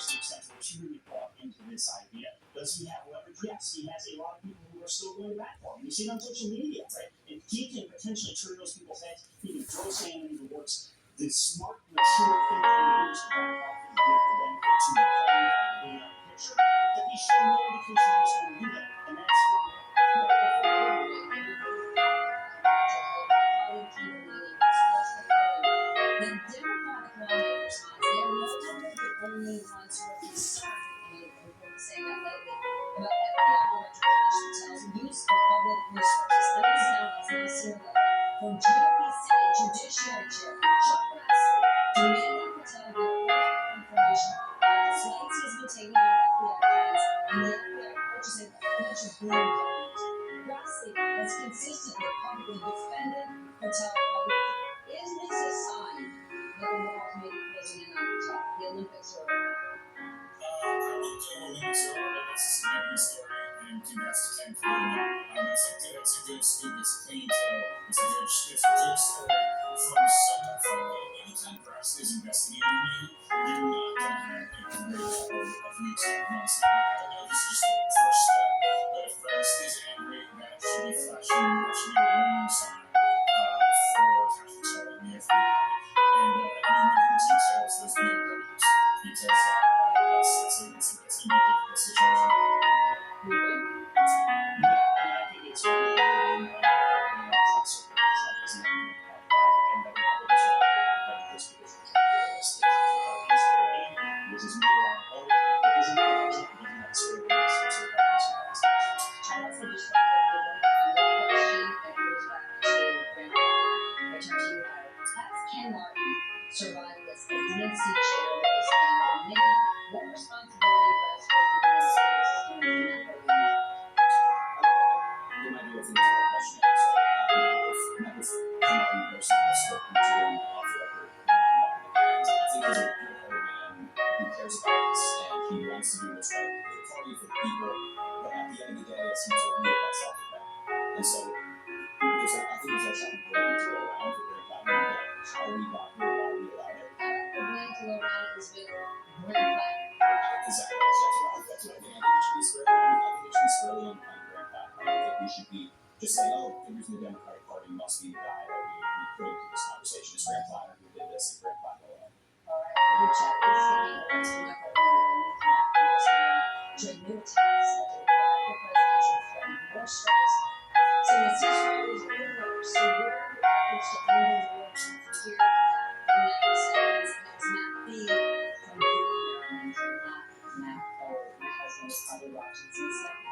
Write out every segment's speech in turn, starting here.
first looks at the opportunity brought into this idea. Does he have leverage? Yes, he has a lot of people who are still going back for him. You see it on social media, right? And he can potentially turn those people's heads. He can throw sand into the works. The smart, mature thing to do is to back off and give the benefit to the player being on the picture. But he showed no indication he's going to do that. And that's from the Democratic lawmakers, Hans, they are no longer the only ones who are concerned, and they've been saying that lately, about FBI director cash hotels use of public resources. Let me sound as Nasir from GOP Senate Judiciary Chair Chuck Grassley demanding Patel give full information about the flights he's been taking on FBI planes and the FBI purchasing a bunch of green cards. Grassley has consistently publicly defended Patel publicly. Is this a sign that the world may be closing in on Patel? The Olympics are over. I wouldn't call Olympics are over, but that's a significant story, and congrats to Ken for doing that. It's a good scoop, it's a clean tale, it's a good story from someone from anytime Grassley's investigating you, you're not going to have a great couple of weeks or months. I know this is just the first step, but if Grassley's angry, that should be flashing, that should be a warning sign for Cash Patel and the FBI. And the details those BOWs, because it's going to be a difficult situation. I think it's really I also just want to give another question that goes back to Grandpa. I turn to you, Howard. As Ken Martin survived this as DNC chair of the scandal, maybe what responsibility rests with the DNC system in that program? You might be looking at that question. I've met with Ken Martin personally. I've spoken to him off the record one-on-one. And I think he's a good-hearted man who cares about us, and he wants to do what's right for the party, for the people. But at the end of the day, as he told me, that's not the thing. And so I think there's a shot of blame to go around for Greg Platinum. How we got here, why we allowed it. The blame to go around is with Greg Platinum. Exactly. That's what I think. I think it should be squarely on Greg Platinum. I don't think we should be just saying, oh, figures in the Democratic Party must be the guy that we put into this conversation. It's Greg Platinum who did this, and Greg Platinum alone. All right, we'll check this thing out to Michael during new attacks that will drive the presidential threat more strikes. So it's just always rumors. So where are the efforts to end the war from here in 90 seconds? And it's Matt B from Cleveland, Maryland, not Matt O. My husband is probably watching since second.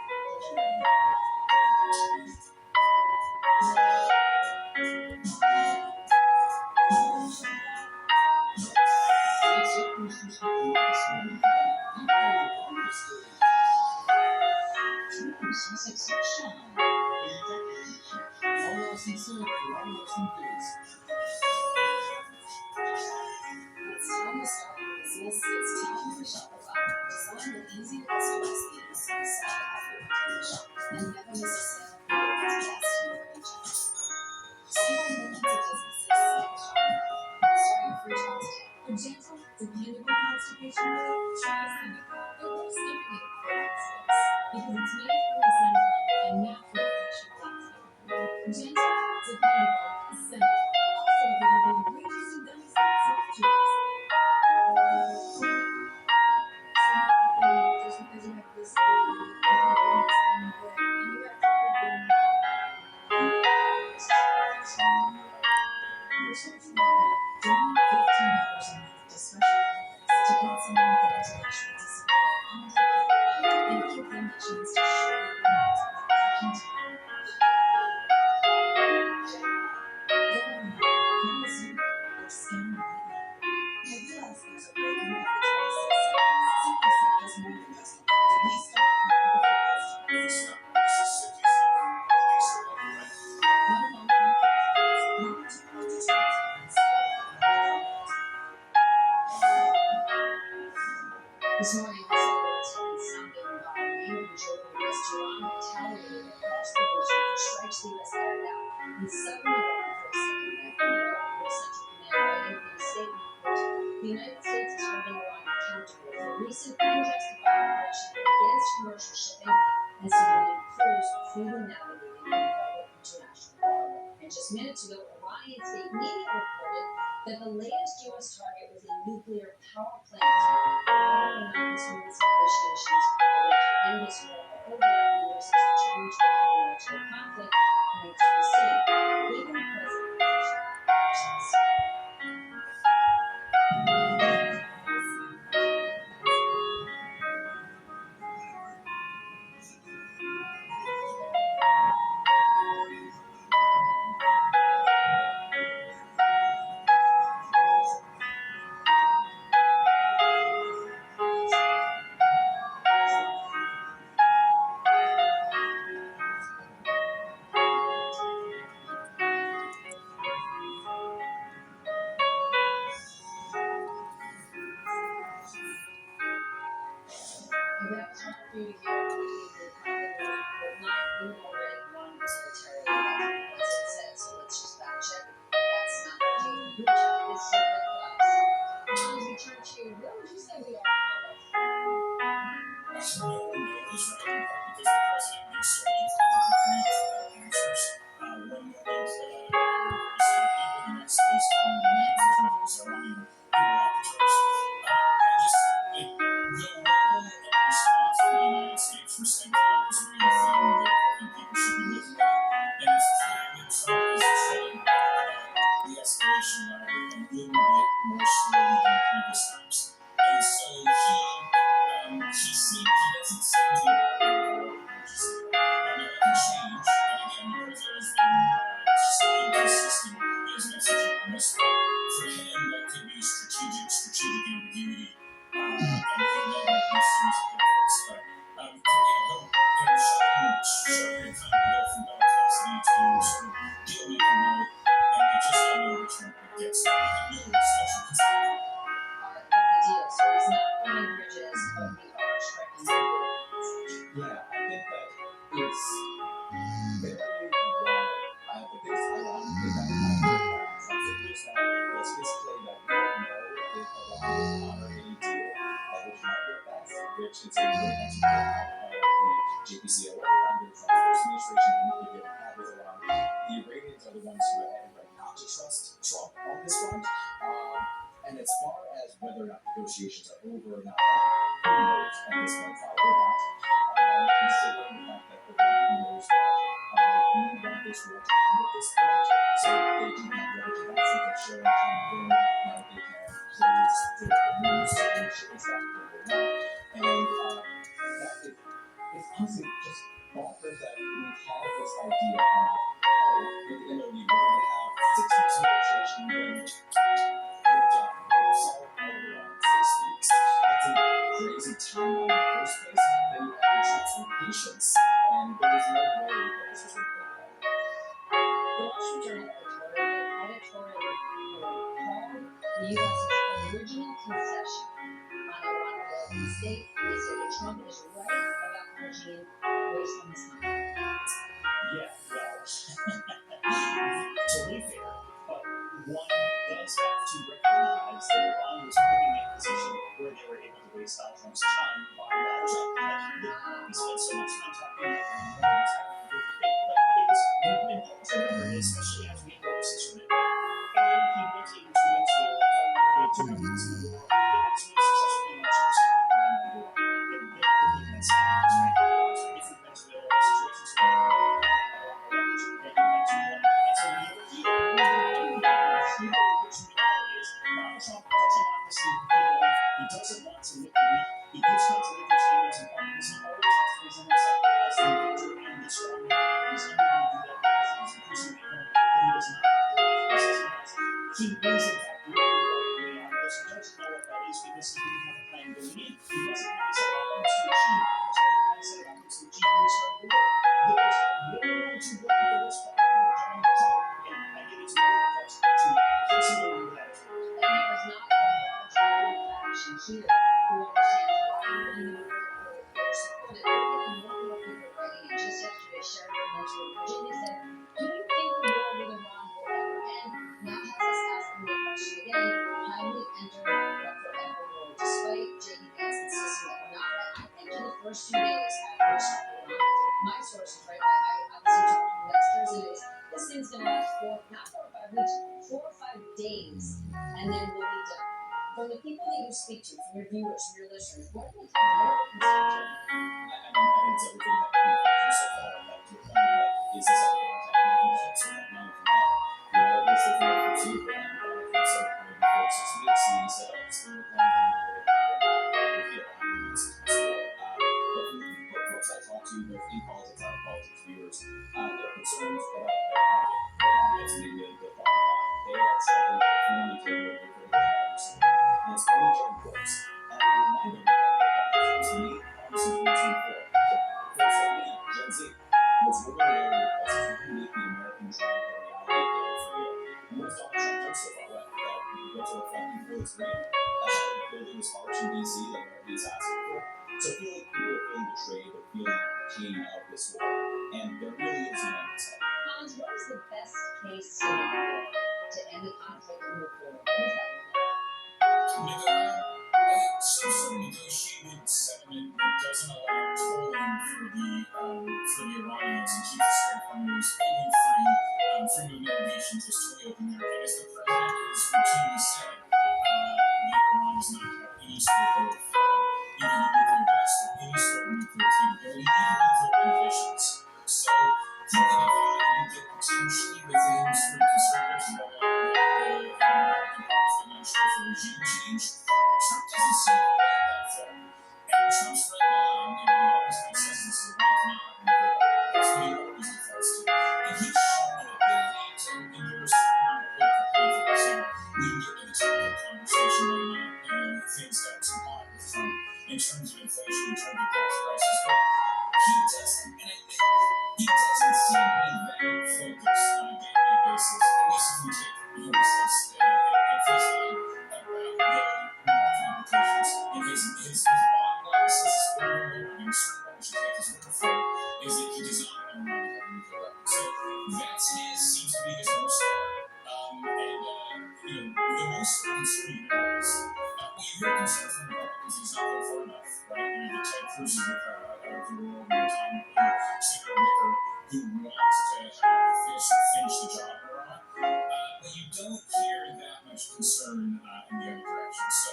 It's time to start a business. It's time for Shopify. Designed with easy to customize themes, sell everywhere. And never miss a sale. It's best in your region. See how millions of businesses sell with Shopify. Start your free trial today. For gentle, dependable constipation relief, try Seneca. The worst symptom for instance. Because it's made from the sunflower and natural texture plastic. Gentle, dependable, Seneca. Also available in reducing gummies and soft chews. Just because you have this $15 a month to special benefits to get someone with an intellectual disability onto the program and give them the chance to show their limits while walking to the Go online, call Zoom, or scan right now. I realize there's a breaking of the 26 seconds. Simply Safe does more than just a call. We start crying before questions. No long-term contracts, not to participants and still This morning, I saw the restaurant sounding Bahrain and Jordan restaurant retaliated across the region for strikes the U.S. carried out in southern Iran for a second night in a row. U.S. Central Command writing in a statement, quote, the United States is holding Iran accountable for recent unjustified aggression against commercial shipping has civilian crews freely navigating in vital international water. And just minutes ago, Iranian state media reported that the latest U.S. target was a nuclear power plant. Whether or not this means negotiations are going to end this war are over, and the U.S. has returned to a military conflict remains to be seen. Even the president questions. That was hard for you to hear on the evening probably will not even already run militarily, that's what the president said. So let's just fact check. That's not the case. Your job is to with us. Now, as we turn to you, where would you say we are now? No one knows, right? In part because the president makes so many contradictory answers. One moment, very smart people, the next he's calling the names in terms of his Iranian interlocutors. The level of response to the United States for CENTCOM is really the thing that I think people should be looking at. And it's clear that Trump is treading the escalation ladder a little bit more slowly than previous times. And so he doesn't seem to be emergency. Now that can change, and again, the president has been just inconsistent in his messaging on this, but for him, that could be strategic ambiguity, and could lead to a series of conflicts. But short period of time to go from bellicosity to sort of deal-making mode, and we just don't know which one it gets. So I have no special concern. Part of the deal. So he's not burning bridges, but we are striking the deal. Yeah, I think that it's very wrong. The biggest ironic thing that I heard from some figures that was his claim that we don't know if Iran will honor any deal which might be offense, which it's a real export out of the JPCOA under Trump's first administration interview that had with Iran. The Iranians are the ones who had right not to trust Trump on this front. And as far as whether or not negotiations are over or not, who knows at this point, probably not. Considering the fact that Iran knows that we want this war to end at this point, so they do have leverage in that sense of showing China there. Now they can close critical moves to bring shipping traffic where they want. And that is honestly just bonkers that we've had this idea of, with the MOU, we're going to have 6 weeks of negotiation, then we're done. We'll solve all of Iran in 6 weeks. That's a crazy timeline in the first place. Then you add Trump's impatience, and there was no way that this was going to go well. The Wall Street Journal editorially called the U.S.'s original concession on Iran a failed mistake. They say that Trump is right about the regime based on this time. Yeah, well, totally fair, but one does have to recognize that Iran was putting in a position where they were able to waste Donald Trump's time buying Donald Trump. We spent so much time talking about the Mormons having it was movement delivery, especially after the overseas from it. And he went into Venezuela, felt like he had 2 governments in the world. It was really successful in much of the around the world. They were looking at sides, right? If in Venezuela, situations where and so we were here. The unfortunate reality is Donald Trump doesn't want to see people. He doesn't want to look weak. He gives contradictory statements, and part because he always has to present himself as the first 2 days I was shopping on my sources, right? I obviously talked to investors, and it was this thing's gonna last not 4 or 5 weeks, 4 or 5 days, and then we'll be done. From the people that you speak to, from your viewers, from your listeners, what are they telling you? What are concerned? I think it's everything that we've gone through so far. Like to your point, like is this ever going to happen again? So like none of them know. You know, at least if you're for two grand, if you said maybe 4 to 6 weeks, and you said, oh, it's a little bit longer, maybe a little bit longer. With you, I mean, it's sport. But from the folks I talk to, both in politics, out of politics, viewers, they're concerned about their pocket. Their pockets, I mean, the bottom line. They are struggling with food on the table, with their family, and it's only getting worse. And I remind everybody that when it comes to me, I'm since 1984. Folks like me, Gen Z, what's we're going to learn is if we can make the American dream a reality again for real. And what has Donald Trump done so far? What? That we can go to a fucking village green. That's how building this arch in DC that nobody's asking for. So I feel like people are feeling betrayed, they're feeling the pain of this war. And there really is no end in sight. Hans, what is the best case scenario to end the conflict and move forward? What does that look like? Some sort of negotiated settlement that doesn't allow tolling for the Iranians and keeps the strait runners even free. Freedom of navigation just totally open there. And as the president has routinely said, Iran does not have any sort of even nuclear best or any sort of nuclear capability, even nuclear ambitions. So he can divide and get potentially within sort of conservatives and Republican parties financially for regime change. Trump doesn't seem to play that far. And Trump's red line, and he always kind of says this, is not nuclear. That's what he always defaults to. And he's shown an ability to endure a certain amount of political pathos. And we can get to the topic of conversation whether or not things got too hot with Trump in terms of inflation, in terms of gas prices. But he doesn't, and he doesn't seem to be that focused on a day-to-day basis. At least if we take at face value about the market implications. And his bottom line says this over and over again, certain what we should take his word for is that he does not want to run a nuclear weapon. So that's seems to be his North Star. The most concerning here is we hear concern from Republicans he's not going far enough, right? The Ted Cruz's of the world, and the Tom Senator Wicker, who wants to finish the job in Iran. But you don't hear that much concern in the other direction. So,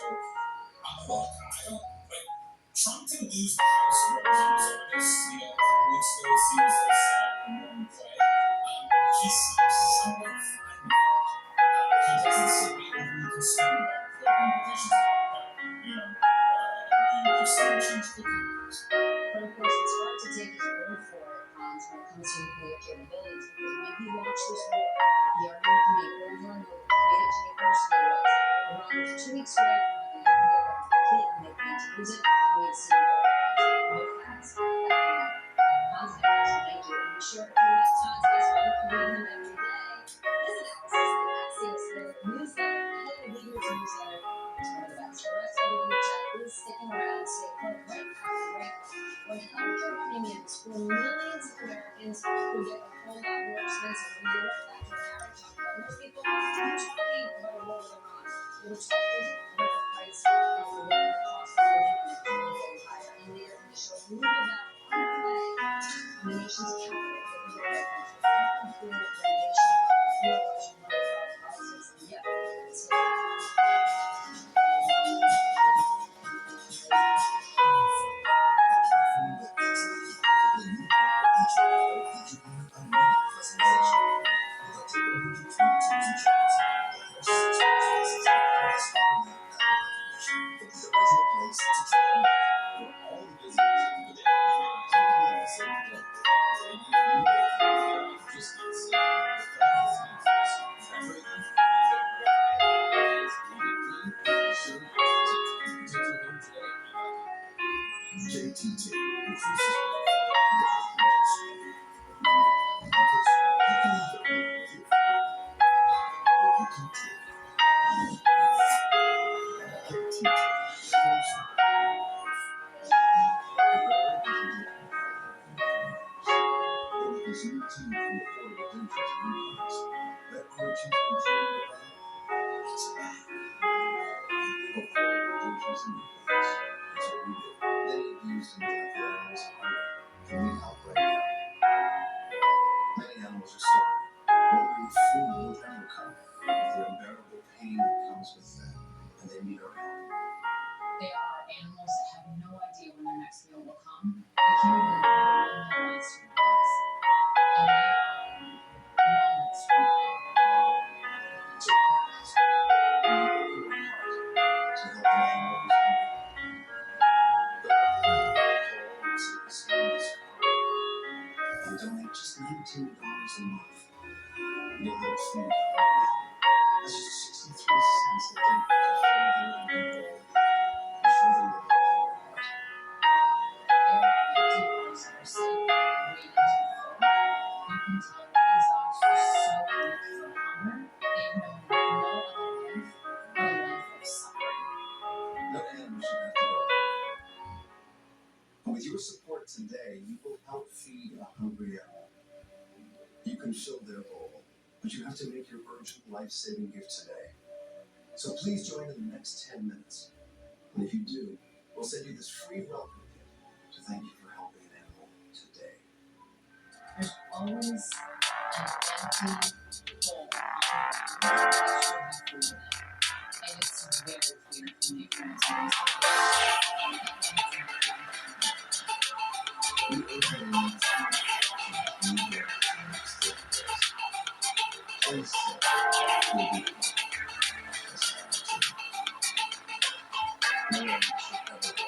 look, I don't like Trump can lose the House of Representatives over this. A couple weeks ago, it seems they set up a more in play. He seems somewhat fine with it. He doesn't seem to be overly concerned about political implications. We've seen him change quickly. But of course, it's hard to take his word for it, Hans, when it comes to nuclear capabilities, because when he launched this war, the argument can be over and over. He made it to me personally was Iran was 2 weeks away from having a nuclear weapons complete, and they plan to use it. We had seen no evidence, no facts that can happen. Hans Nicholson, thank you. And be sure to read Hans Nicholson. You can read him every day. His analysis in the Axios newsletter, Hello Leaders newsletter, is one of the best. The rest of the group chat is sticking around. Stay put right after break. When healthcare premiums for millions of Americans who get a whole lot more expensive when you're after a marriage talk about most people, we're talking about a war with Iran. We're talking about the price of the living, the cost of living, and getting higher. And they are going to show you that on the way in the nation's capital for the war weapons, the $50 billion renovation fund. You are watching Money Talk Politics, and yeah, it's Many abused and neglected animals are hungry and need help right now. Many animals are starving, wondering if food will ever come, with the unbearable pain that comes with that, and they need our help. There are animals that have no idea when their next meal will come. They can't even remember when their last food was. And they are moments from now. So please, will you open your heart to help an animal who's hungry? Go ahead, call or simply scan this card and donate just $19 a month. You'll help feed a hungry animal. That's just 63 cents a day to hold their open bowl and show them the love in your heart. There are empty bowls that are sitting there waiting to be filled. You can tell that these dogs are so weak from hunger. They've known no other life but a life of suffering. No animal should have to go hungry. And with your support today, you will help feed a hungry animal. You can fill their bowl, but you have to make your urgent life-saving gift today. So please join in the next 10 minutes. And if you do, we'll send you this free welcome kit to thank you for helping an animal today. There's always an empty bowl on the ground that should have food in it. And it's very clear from the appearance of these videos that it's not. We urge everyone to feed the affection you get in the next 30 days. Please say, you'll be part of this attitude. No one should ever go